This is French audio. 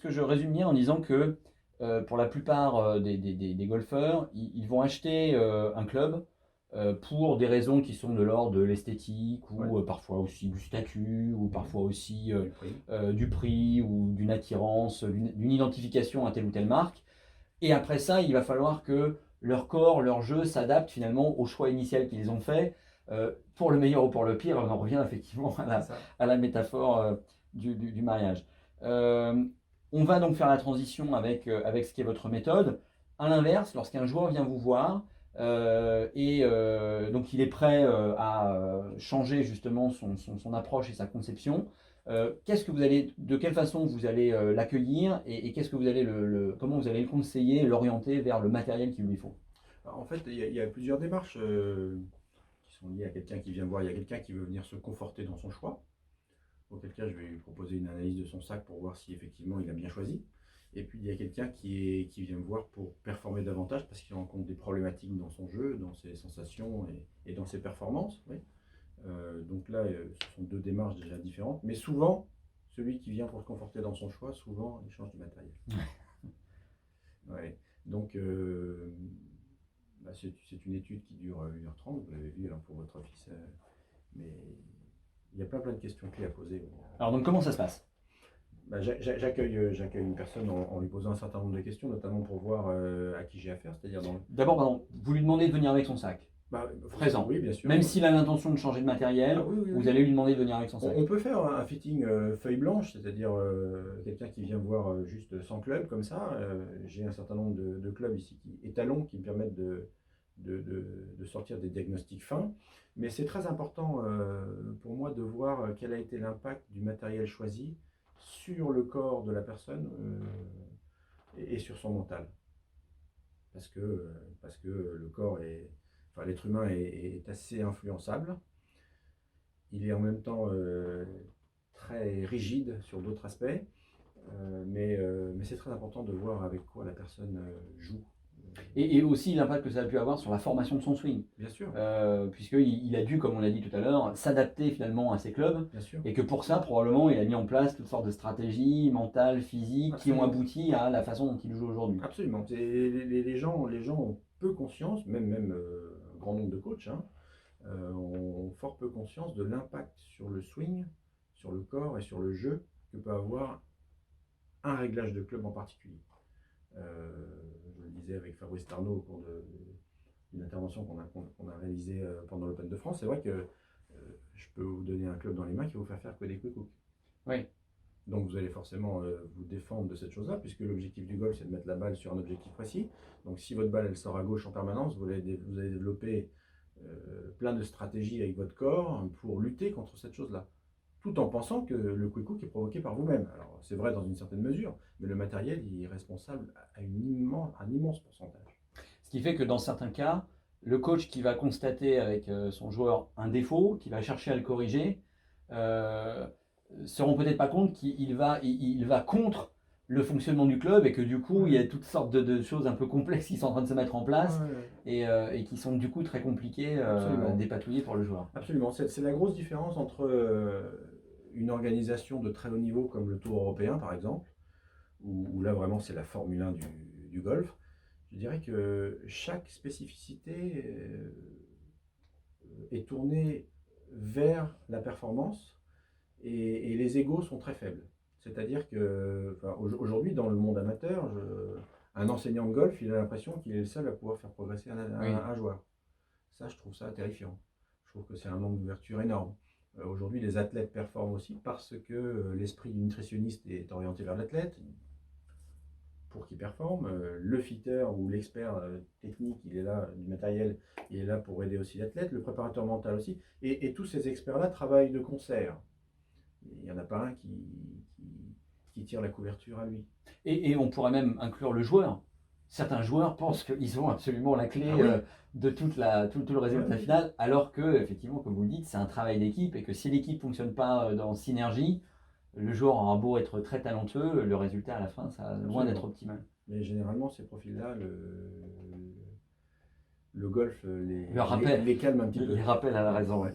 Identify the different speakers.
Speaker 1: que je résume bien en disant que pour la plupart des golfeurs, ils vont acheter un club pour des raisons qui sont de l'ordre de l'esthétique
Speaker 2: Ouais.
Speaker 1: ou parfois aussi du statut ou parfois aussi
Speaker 2: Du prix.
Speaker 1: du prix ou d'une attirance, d'une identification à telle ou telle marque. Et après ça, il va falloir que leur corps, leur jeu s'adapte finalement au choix initial qu'ils ont fait. Pour le meilleur ou pour le pire, on en revient effectivement à la métaphore du mariage. Euh, on va donc faire la transition avec ce qui est votre méthode. À l'inverse, lorsqu'un joueur vient vous voir donc il est prêt à changer justement son approche et sa conception, qu'est-ce que vous allez, de quelle façon vous allez l'accueillir et qu'est-ce que vous allez comment vous allez le conseiller, l'orienter vers le matériel qu'il lui faut?
Speaker 2: En fait, il y a plusieurs démarches qui sont liées à quelqu'un qui vient me voir. Il y a quelqu'un qui veut venir se conforter dans son choix. Auquel cas, je vais lui proposer une analyse de son sac pour voir si effectivement il a bien choisi. Et puis, il y a quelqu'un qui vient me voir pour performer davantage parce qu'il rencontre des problématiques dans son jeu, dans ses sensations et dans ses performances. Oui. Donc là, ce sont deux démarches déjà différentes. Mais souvent, celui qui vient pour se conforter dans son choix, souvent, il change de matériel. Ouais. Donc, c'est une étude qui dure 1h30, vous l'avez vu alors pour votre fils. Mais il y a plein de questions clés à poser.
Speaker 1: Alors donc comment ça se passe?
Speaker 2: J'accueille une personne en lui posant un certain nombre de questions, notamment pour voir à qui j'ai affaire, c'est-à-dire
Speaker 1: D'abord, pardon, vous lui demandez de venir avec son sac, présent.
Speaker 2: Oui, bien sûr.
Speaker 1: Même s'il a l'intention de changer de matériel,
Speaker 2: Oui.
Speaker 1: vous allez lui demander de venir avec son sac.
Speaker 2: On peut faire un fitting feuille blanche, c'est-à-dire quelqu'un qui vient voir juste sans club, comme ça. J'ai un certain nombre de clubs ici, étalons, qui me permettent de sortir des diagnostics fins. Mais c'est très important pour moi de voir quel a été l'impact du matériel choisi sur le corps de la personne et sur son mental. Parce que le corps enfin, l'être humain est assez influençable. Il est en même temps très rigide sur d'autres aspects, mais c'est très important de voir avec quoi la personne joue.
Speaker 1: Et aussi l'impact que ça a pu avoir sur la formation de son swing.
Speaker 2: Bien sûr.
Speaker 1: Puisqu'il a dû, comme on l'a dit tout à l'heure, s'adapter finalement à ses clubs.
Speaker 2: Bien sûr.
Speaker 1: Et que pour ça, probablement, il a mis en place toutes sortes de stratégies mentales, physiques,
Speaker 2: Absolument.
Speaker 1: qui ont abouti à la façon dont il joue aujourd'hui.
Speaker 2: Absolument. Les gens ont peu conscience, même un grand nombre de coachs, ont fort peu conscience de l'impact sur le swing, sur le corps et sur le jeu que peut avoir un réglage de club en particulier. Je le disais avec Fabrice Tarnot au cours d'une intervention qu'on a réalisée pendant l'Open de France. C'est vrai que je peux vous donner un club dans les mains qui va vous faire que des quick hooks.
Speaker 1: Oui.
Speaker 2: Donc vous allez forcément vous défendre de cette chose-là, puisque l'objectif du golf, c'est de mettre la balle sur un objectif précis. Donc si votre balle, elle sort à gauche en permanence, vous allez développer plein de stratégies avec votre corps pour lutter contre cette chose-là, tout en pensant que le quick hook est provoqué par vous-même. Alors c'est vrai dans une certaine mesure, mais le matériel il est responsable à un immense pourcentage.
Speaker 1: Ce qui fait que dans certains cas, le coach qui va constater avec son joueur un défaut, qui va chercher à le corriger, se rend peut-être pas compte qu'il va contre le fonctionnement du club et que du coup il y a toutes sortes de choses un peu complexes qui sont en train de se mettre en place et qui sont du coup très compliquées à dépatouiller pour le joueur.
Speaker 2: Absolument, c'est la grosse différence entre une organisation de très haut niveau comme le Tour européen par exemple, où là vraiment c'est la Formule 1 du golf. Je dirais que chaque spécificité est tournée vers la performance et les égos sont très faibles. C'est-à-dire que aujourd'hui, dans le monde amateur, un enseignant de golf, il a l'impression qu'il est le seul à pouvoir faire progresser un joueur. Ça, je trouve ça terrifiant. Je trouve que c'est un manque d'ouverture énorme. Aujourd'hui, les athlètes performent aussi parce que l'esprit du nutritionniste est orienté vers l'athlète pour qu'il performe. Le fitter ou l'expert technique, il est là, du matériel, il est là pour aider aussi l'athlète. Le préparateur mental aussi. Et tous ces experts-là travaillent de concert. Il n'y en a pas un qui tire la couverture à lui.
Speaker 1: Et on pourrait même inclure le joueur. Certains joueurs pensent qu'ils ont absolument la clé de tout le résultat final, alors que, effectivement, comme vous le dites, c'est un travail d'équipe et que si l'équipe ne fonctionne pas dans synergie, le joueur aura beau être très talentueux, le résultat à la fin, ça a loin d'être optimal.
Speaker 2: Mais généralement, ces profils-là, le golf les calme un petit peu.
Speaker 1: Les rappelle à la raison.